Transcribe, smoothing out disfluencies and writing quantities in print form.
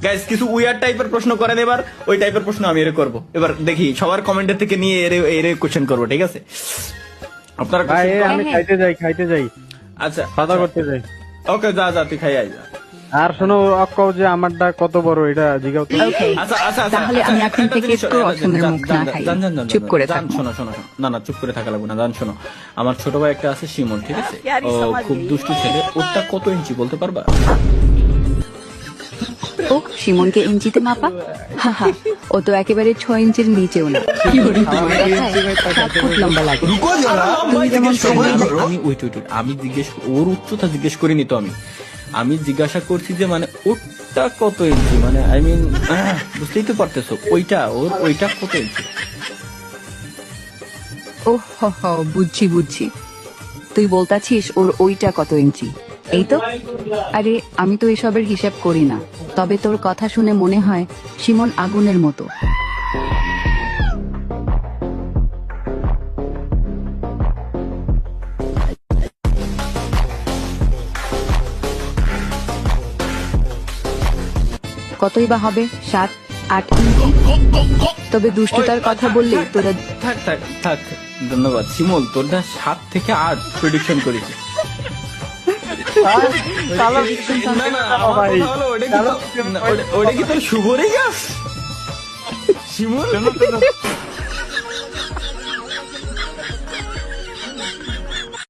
Guys কিছু wear টাইপের প্রশ্ন করেন এবার, ওই টাইপের প্রশ্ন আমি এর করব। এবার দেখি সবার কমেন্টের থেকে নিয়ে এর কোশ্চেন করব, ঠিক আছে? আপনারা ভাই question আমি করেন? খাইতে যাই আচ্ছা খাওয়া করতে যাই। ওকে, যা তুই খাই আয় যা। আর শোনো অক্কও যে আমারটা কত বড় এটা জিগাও তো। ওকে আচ্ছা তাহলে আমি এখন একটা থেকে জিনিস একটু অসমের মুখ না খাই, চুপ করে থাকবো। শোনো না চুপ করে থাকা লাগবে না, জান শোনো। আমার ছোট ভাই একটা আছে শিমন, ঠিক আছে? ও খুব দুষ্টু ছেলে। ওটা কত ইঞ্চি বলতে পারবা? ও শিমনকে ইঞ্চিতে মাপা? হাহা, ও তো একেবারে 6 ইঞ্চির নিচেও না। তোমার কথায় 7 ফুট লম্বা লাগে। তুমি যেমন আমি ওয়েট আমি ওর উচ্চতা জিজ্ঞেস করিনি তো, আমি জিজ্ঞাসা করছি যে মানে ওটা কত ইঞ্চি, মানে আই মিন বুঝতেই তো পারতেছো, ওইটা কত ইঞ্চি? ও বুঝছি, তুই বলতাছিস ওর ওইটা কত ইঞ্চি, এই তো? আরে আমি তো এসবের হিসাব করি না, তবে তোর কথা শুনে মনে হয় শিমন আগুনের মতো। কতই বা হবে, 7-8 ইঞ্চি? তবে দুষ্টতার কথা বললে তোরা থাক, ধন্যবাদ শিমুল, তোরটা 7 থেকে 8 প্রেডিকশন করেছে। ওটা কি তোর শুভরই গাছ শিমুল?